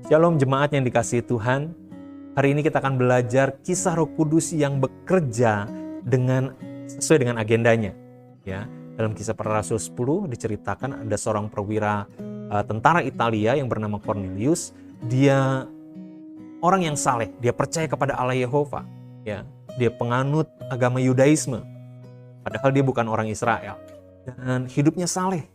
Shalom jemaat yang dikasihi Tuhan. Hari ini kita akan belajar kisah Roh Kudus yang bekerja sesuai dengan agendanya. Ya, dalam Kisah Para Rasul 10 diceritakan ada seorang perwira tentara Italia yang bernama Cornelius. Dia orang yang saleh, dia percaya kepada Allah Yehova. Ya, dia penganut agama Yudaisme. Padahal dia bukan orang Israel. Dan hidupnya saleh.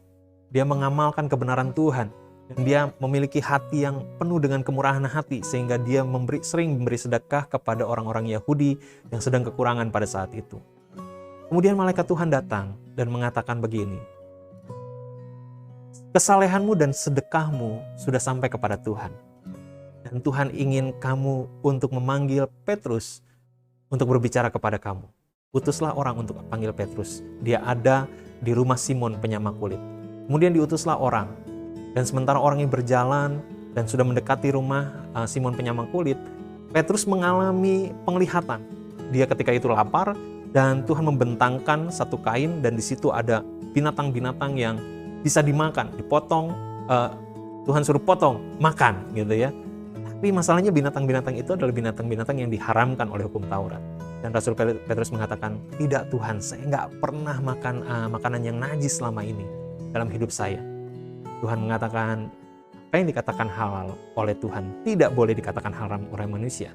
Dia mengamalkan kebenaran Tuhan. Dan dia memiliki hati yang penuh dengan kemurahan hati, sehingga dia sering memberi sedekah kepada orang-orang Yahudi yang sedang kekurangan pada saat itu. Kemudian malaikat Tuhan datang dan mengatakan begini, kesalehanmu dan sedekahmu sudah sampai kepada Tuhan. Dan Tuhan ingin kamu untuk memanggil Petrus untuk berbicara kepada kamu. Utuslah orang untuk panggil Petrus. Dia ada di rumah Simon penyamak kulit. Kemudian diutuslah orang. Dan sementara orang ini berjalan dan sudah mendekati rumah Simon penyamak kulit, Petrus mengalami penglihatan. Dia ketika itu lapar dan Tuhan membentangkan satu kain dan di situ ada binatang-binatang yang bisa dimakan, dipotong, Tuhan suruh potong, makan gitu ya. Tapi masalahnya binatang-binatang itu adalah binatang-binatang yang diharamkan oleh hukum Taurat. Dan Rasul Petrus mengatakan, tidak Tuhan, saya nggak pernah makan makanan yang najis selama ini dalam hidup saya. Tuhan mengatakan, apa yang dikatakan halal oleh Tuhan tidak boleh dikatakan haram oleh manusia.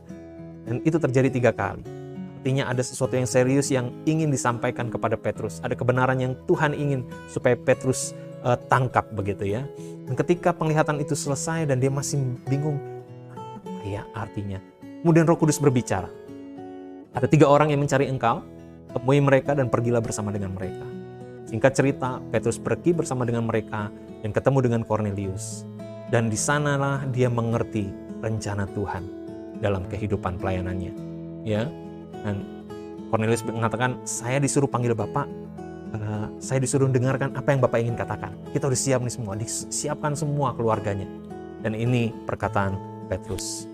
Dan itu terjadi 3 kali. Artinya ada sesuatu yang serius yang ingin disampaikan kepada Petrus. Ada kebenaran yang Tuhan ingin supaya Petrus tangkap begitu ya. Dan ketika penglihatan itu selesai dan dia masih bingung, apa ya artinya? Kemudian Roh Kudus berbicara. Ada 3 orang yang mencari engkau, temui mereka dan pergilah bersama dengan mereka. Singkat cerita, Petrus pergi bersama dengan mereka dan ketemu dengan Cornelius. Dan di sanalah dia mengerti rencana Tuhan dalam kehidupan pelayanannya. Ya, dan Cornelius mengatakan, saya disuruh panggil Bapak, saya disuruh dengarkan apa yang Bapak ingin katakan. Kita udah siap nih semua, disiapkan semua keluarganya. Dan ini perkataan Petrus.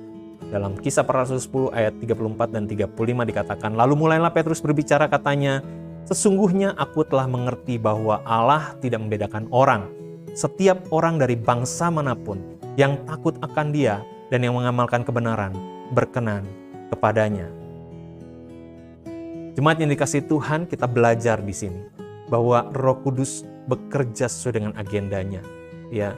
Dalam Kisah Para Rasul 10 ayat 34 dan 35 dikatakan, lalu mulailah Petrus berbicara katanya, sesungguhnya aku telah mengerti bahwa Allah tidak membedakan orang. Setiap orang dari bangsa manapun yang takut akan Dia dan yang mengamalkan kebenaran berkenan kepadanya. Jemaat yang dikasihi Tuhan, kita belajar di sini bahwa Roh Kudus bekerja sesuai dengan agendanya. Ya,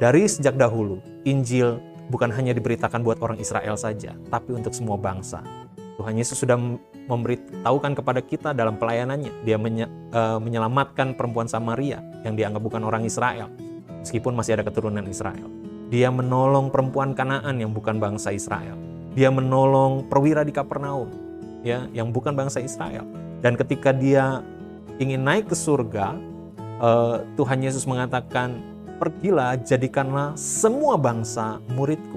dari sejak dahulu Injil bukan hanya diberitakan buat orang Israel saja, tapi untuk semua bangsa. Tuhan Yesus sudah memberitahukan kepada kita dalam pelayanannya. Dia menyelamatkan perempuan Samaria yang dianggap bukan orang Israel, meskipun masih ada keturunan Israel. Dia menolong perempuan Kanaan yang bukan bangsa Israel. Dia menolong perwira di Kapernaum, ya, yang bukan bangsa Israel. Dan ketika dia ingin naik ke surga, Tuhan Yesus mengatakan, pergilah, jadikanlah semua bangsa muridku.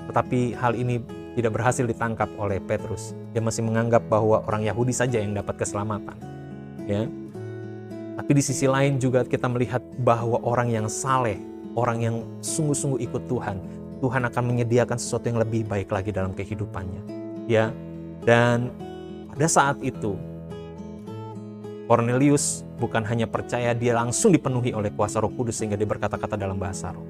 Tetapi hal ini tidak berhasil ditangkap oleh Petrus. Dia masih menganggap bahwa orang Yahudi saja yang dapat keselamatan. Ya. Tapi di sisi lain juga kita melihat bahwa orang yang saleh, orang yang sungguh-sungguh ikut Tuhan, Tuhan akan menyediakan sesuatu yang lebih baik lagi dalam kehidupannya. Ya. Dan pada saat itu Cornelius bukan hanya percaya, dia langsung dipenuhi oleh kuasa Roh Kudus sehingga dia berkata-kata dalam bahasa roh.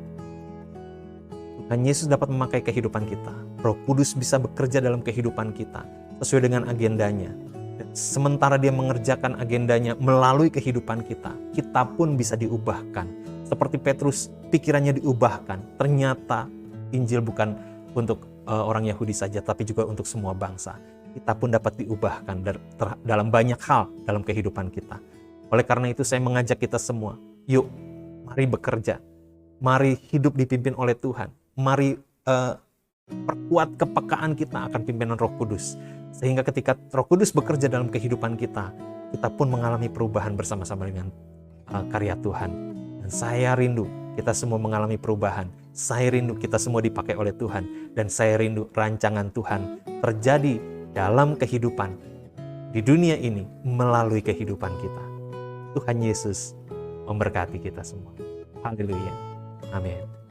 Tuhan Yesus dapat memakai kehidupan kita. Roh Kudus bisa bekerja dalam kehidupan kita sesuai dengan agendanya. Sementara dia mengerjakan agendanya melalui kehidupan kita, kita pun bisa diubahkan. Seperti Petrus, pikirannya diubahkan. Ternyata Injil bukan untuk orang Yahudi saja, tapi juga untuk semua bangsa. Kita pun dapat diubahkan dalam banyak hal dalam kehidupan kita. Oleh karena itu saya mengajak kita semua, yuk mari bekerja. Mari hidup dipimpin oleh Tuhan. Mari perkuat kepekaan kita akan pimpinan Roh Kudus. Sehingga ketika Roh Kudus bekerja dalam kehidupan kita, kita pun mengalami perubahan bersama-sama dengan karya Tuhan. Dan saya rindu kita semua mengalami perubahan. Saya rindu kita semua dipakai oleh Tuhan. Dan saya rindu rancangan Tuhan terjadi dalam kehidupan di dunia ini melalui kehidupan kita. Tuhan Yesus memberkati kita semua. Haleluya. Amin.